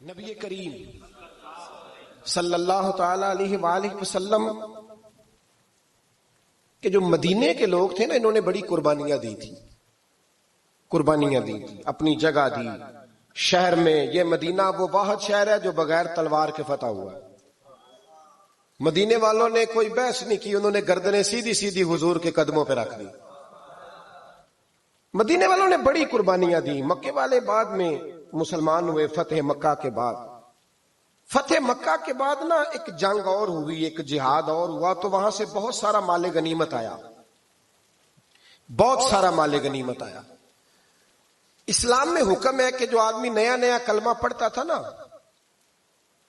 نبی کریم صلی اللہ تعالی علیہ وآلہ وسلم کہ جو مدینے کے لوگ تھے نا، انہوں نے بڑی قربانیاں دی تھی، اپنی جگہ دی شہر میں۔ یہ مدینہ وہ واحد شہر ہے جو بغیر تلوار کے فتح ہوا ہے۔ مدینے والوں نے کوئی بحث نہیں کی، انہوں نے گردنیں سیدھی سیدھی حضور کے قدموں پہ رکھ دی۔ مدینے والوں نے بڑی قربانیاں دی۔ مکے والے بعد میں مسلمان ہوئے فتح مکہ کے بعد۔ فتح مکہ کے بعد نا ایک جنگ اور ہوئی، ایک جہاد اور ہوا، تو وہاں سے بہت سارا مال غنیمت آیا، بہت سارا مال غنیمت آیا۔ اسلام میں حکم ہے کہ جو آدمی نیا نیا کلمہ پڑھتا تھا نا،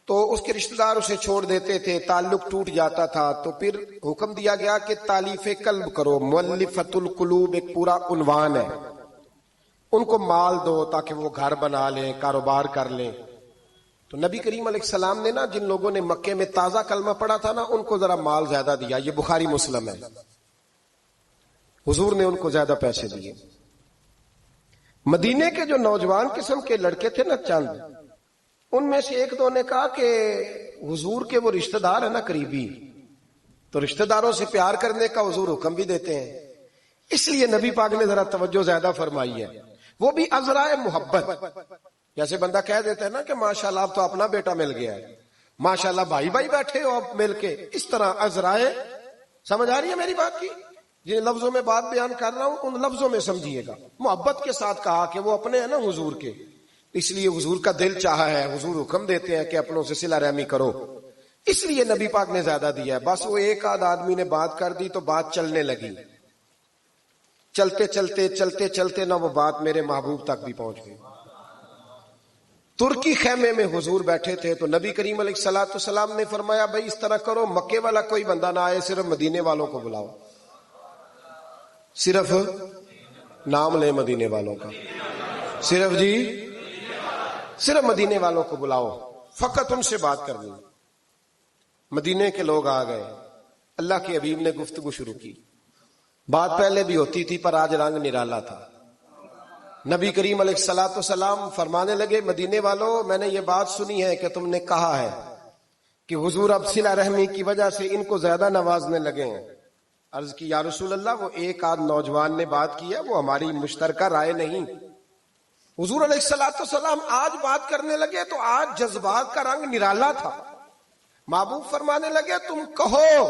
تو اس کے رشتہ دار اسے چھوڑ دیتے تھے، تعلق ٹوٹ جاتا تھا، تو پھر حکم دیا گیا کہ تالیف قلب کرو۔ مؤلفۃ القلوب ایک پورا عنوان ہے، ان کو مال دو تاکہ وہ گھر بنا لیں، کاروبار کر لیں۔ تو نبی کریم علیہ السلام نے نا جن لوگوں نے مکے میں تازہ کلمہ پڑھا تھا نا، ان کو ذرا مال زیادہ دیا۔ یہ بخاری مسلم ہے، حضور نے ان کو زیادہ پیسے دیے۔ مدینے کے جو نوجوان قسم کے لڑکے تھے نا چند، ان میں سے ایک دو نے کہا کہ حضور کے وہ رشتہ دار ہیں نا قریبی، تو رشتہ داروں سے پیار کرنے کا حضور حکم بھی دیتے ہیں، اس لیے نبی پاک نے ذرا توجہ زیادہ فرمائی ہے، وہ بھی ازرائے محبت۔ جیسے بندہ کہہ دیتا ہے نا کہ ماشاءاللہ اب تو اپنا بیٹا مل گیا ہے، ماشاءاللہ بھائی بھائی بیٹھے ہو اب مل کے، اس طرح ازرائے۔ سمجھ آ رہی ہے میری بات کی؟ جن لفظوں میں بات بیان کر رہا ہوں ان لفظوں میں سمجھیے گا۔ محبت کے ساتھ کہا کہ وہ اپنے ہیں نا حضور کے، اس لیے حضور کا دل چاہا ہے، حضور حکم دیتے ہیں کہ اپنوں سے صلہ رحمی کرو، اس لیے نبی پاک نے زیادہ دیا ہے۔ بس وہ ایک آدھ آدمی نے بات کر دی تو بات چلنے لگی، چلتے چلتے چلتے چلتے نہ وہ بات میرے محبوب تک بھی پہنچ گئی۔ ترکی خیمے میں حضور بیٹھے تھے تو نبی کریم علیہ الصلوۃ والسلام نے فرمایا بھائی اس طرح کرو، مکے والا کوئی بندہ نہ آئے، صرف مدینے والوں کو بلاؤ، صرف نام لے مدینے والوں کا، صرف صرف مدینے والوں کو بلاؤ، فقط ان سے بات کرنی۔ مدینے کے لوگ آ گئے، اللہ کے حبیب نے گفتگو شروع کی۔ بات پہلے بھی ہوتی تھی پر آج رنگ نرالا تھا۔ نبی کریم علیہ الصلوۃ والسلام فرمانے لگے مدینے والوں، میں نے یہ بات سنی ہے کہ تم نے کہا ہے کہ حضور اب صلہ رحمی کی وجہ سے ان کو زیادہ نوازنے لگے ہیں۔ عرض کی یا رسول اللہ، وہ ایک آدھ نوجوان نے بات کی ہے، وہ ہماری مشترکہ رائے نہیں۔ حضور علیہ الصلوۃ والسلام آج بات کرنے لگے تو آج جذبات کا رنگ نرالا تھا۔ محبوب فرمانے لگے تم کہو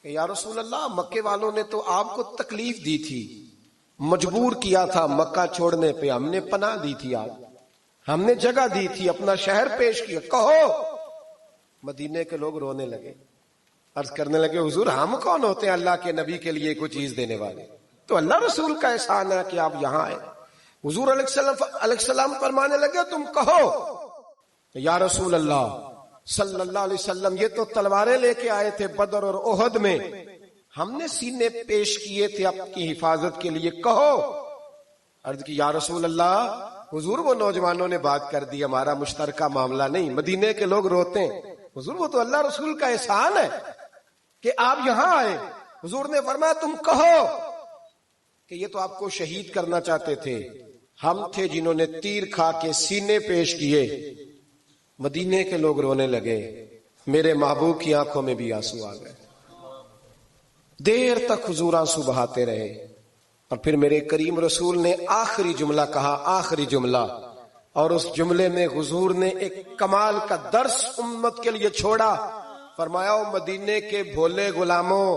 کہ یا رسول اللہ، مکے والوں نے تو آپ کو تکلیف دی تھی، مجبور کیا تھا مکہ چھوڑنے پہ، ہم نے پناہ دی تھی، آپ ہم نے جگہ دی تھی، اپنا شہر پیش کیا، کہو۔ مدینے کے لوگ رونے لگے، عرض کرنے لگے حضور ہم کون ہوتے ہیں اللہ کے نبی کے لیے کوئی چیز دینے والے، تو اللہ رسول کا احسان ہے کہ آپ یہاں آئے۔ حضور علیہ السلام فرمانے لگے تم کہو یا رسول اللہ صلی اللہ علیہ وسلم، یہ تو تلواریں لے کے آئے تھے بدر اور احد میں، ہم نے سینے پیش کیے تھے آپ کی حفاظت کے لیے، کہو۔ عرض کی یا رسول اللہ، حضور وہ نوجوانوں نے بات کر دی، ہمارا مشترکہ معاملہ نہیں۔ مدینے کے لوگ روتے ہیں، حضور وہ تو اللہ رسول کا احسان ہے کہ آپ یہاں آئے۔ حضور نے فرمایا تم کہو کہ یہ تو آپ کو شہید کرنا چاہتے تھے، ہم تھے جنہوں نے تیر کھا کے سینے پیش کیے۔ مدینے کے لوگ رونے لگے، میرے محبوب کی آنکھوں میں بھی آنسو آ گئے۔ دیر تک حضور آنسو بہاتے رہے، اور پھر میرے کریم رسول نے آخری جملہ کہا، آخری جملہ، اور اس جملے میں حضور نے ایک کمال کا درس امت کے لیے چھوڑا۔ فرمایا او مدینے کے بھولے غلاموں،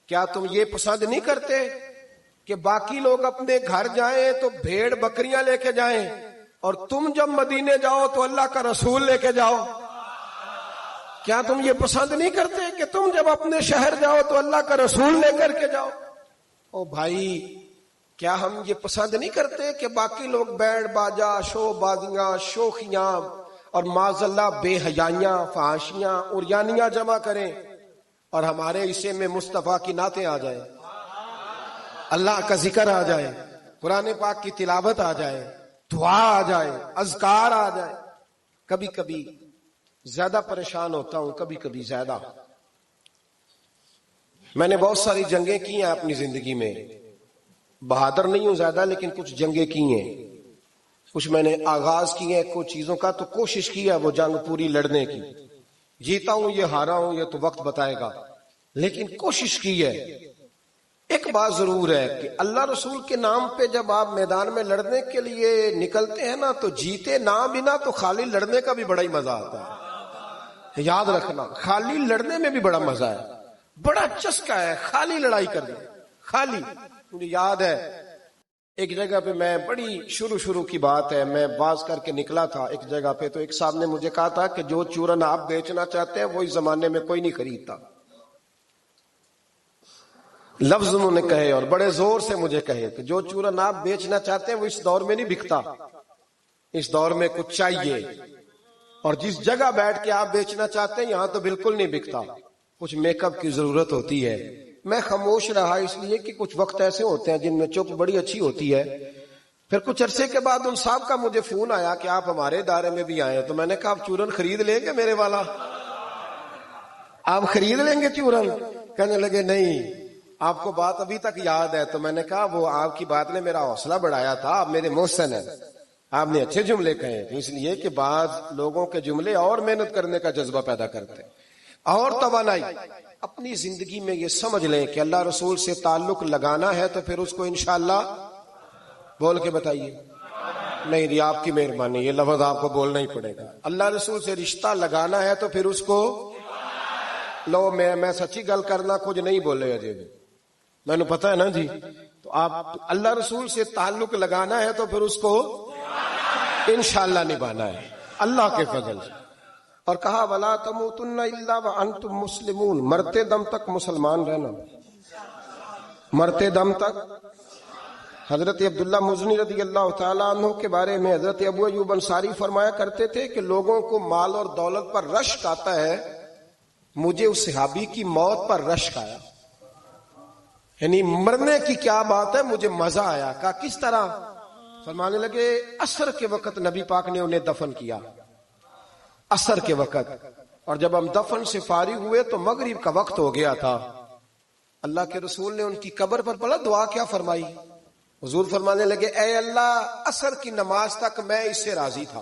کیا تم یہ پسند نہیں کرتے کہ باقی لوگ اپنے گھر جائیں تو بھیڑ بکریاں لے کے جائیں، اور تم جب مدینے جاؤ تو اللہ کا رسول لے کے جاؤ؟ کیا تم یہ پسند نہیں کرتے کہ تم جب اپنے شہر جاؤ تو اللہ کا رسول لے کر کے جاؤ؟ او بھائی، کیا ہم یہ پسند نہیں کرتے کہ باقی لوگ بینڈ باجا، شو بازیاں، شوخیاں اور معاذ اللہ بے حیائیاں، فحاشیاں، عریانیاں جمع کریں، اور ہمارے حصے میں مصطفیٰ کی نعتیں آ جائیں، اللہ کا ذکر آ جائے، قرآن پاک کی تلاوت آ جائے، دعا آ جائے، اذکار آ جائے؟ کبھی کبھی زیادہ پریشان ہوتا ہوں، کبھی کبھی زیادہ۔ میں نے بہت ساری جنگیں کی ہیں اپنی زندگی میں، بہادر نہیں ہوں زیادہ، لیکن کچھ جنگیں کی ہیں۔ کچھ میں نے آغاز کیے ہیں کچھ چیزوں کا، تو کوشش کی ہے وہ جنگ پوری لڑنے کی. جیتا ہوں یہ ہارا ہوں یہ تو وقت بتائے گا، لیکن کوشش کی ہے. ایک بات ضرور ہے کہ اللہ رسول کے نام پہ جب آپ میدان میں لڑنے کے لیے نکلتے ہیں نا، تو جیتے نہ بنا تو خالی لڑنے کا بھی بڑا ہی مزہ آتا ہے. یاد رکھنا، خالی لڑنے میں بھی بڑا مزہ ہے، بڑا چسکا ہے خالی لڑائی کرنے. خالی مجھے یاد ہے ایک جگہ پہ، میں بڑی شروع کی بات ہے، میں باز کر کے نکلا تھا ایک جگہ پہ، تو ایک صاحب نے مجھے کہا تھا کہ جو چورن آپ بیچنا چاہتے ہیں وہ اس زمانے میں کوئی نہیں خریدتا. لفظ انہوں نے کہے اور بڑے زور سے مجھے کہے کہ جو چورن آپ بیچنا چاہتے ہیں وہ اس دور میں نہیں بکتا، اس دور میں کچھ چاہیے. اور جس جگہ بیٹھ کے آپ بیچنا چاہتے ہیں یہاں تو بالکل نہیں بکتا، کچھ میک اپ کی ضرورت ہوتی ہے. میں خاموش رہا اس لیے کہ کچھ وقت ایسے ہوتے ہیں جن میں چپ بڑی اچھی ہوتی ہے. پھر کچھ عرصے کے بعد ان صاحب کا مجھے فون آیا کہ آپ ہمارے ادارے میں بھی آئے. تو میں نے کہا آپ چورن خرید لیں گے میرے والا؟ آپ خرید لیں گے چورن؟ کہنے لگے نہیں، آپ کو بات ابھی تک یاد ہے. تو میں نے کہا وہ آپ کی بات نے میرا حوصلہ بڑھایا تھا، آپ میرے محسن ہیں، آپ نے اچھے جملے کہے. اس لیے کہ بعض لوگوں کے جملے اور محنت کرنے کا جذبہ پیدا کرتے ہیں اور توانائی. اپنی زندگی میں یہ سمجھ لیں کہ اللہ رسول سے تعلق لگانا ہے تو پھر اس کو انشاءاللہ بول کے بتائیے. نہیں جی آپ کی مہربانی، یہ لفظ آپ کو بولنا ہی پڑے گا. اللہ رسول سے رشتہ لگانا ہے تو پھر اس کو لو. میں سچی گل کرنا کچھ نہیں بولے اجے بھی، میں نے پتا ہے نا جی. تو آپ اللہ رسول سے تعلق لگانا ہے تو پھر اس کو انشاءاللہ نبھانا ہے اللہ کے فضل سے. اور کہا وَلَا تَمُوتُنَّ إِلَّا وَأَنْتُمْ مُسْلِمُونَ، مرتے دم تک مسلمان رہنا، مرتے دم تک. حضرت عبداللہ مزنی رضی اللہ تعالیٰ عنہ کے بارے میں حضرت ابو ایوب انصاری فرمایا کرتے تھے کہ لوگوں کو مال اور دولت پر رشک آتا ہے، مجھے اس صحابی کی موت پر رشک آیا، یعنی مرنے کی کیا بات ہے، مجھے مزہ آیا. کہا کس طرح؟ فرمانے لگے عصر کے وقت نبی پاک نے انہیں دفن کیا، عصر کے وقت، اور جب ہم دفن سے فارغ ہوئے تو مغرب کا وقت ہو گیا تھا. اللہ کے رسول نے ان کی قبر پر پڑھا دعا کیا فرمائی؟ حضور فرمانے لگے اے اللہ عصر کی نماز تک میں اس سے راضی تھا،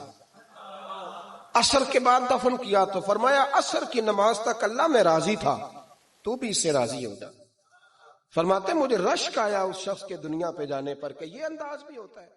عصر کے بعد دفن کیا تو فرمایا عصر کی نماز تک اللہ میں راضی تھا، تو بھی اس سے راضی ہو جا. فرماتے مجھے رشک آیا اس شخص کے دنیا پہ جانے پر کہ یہ انداز بھی ہوتا ہے.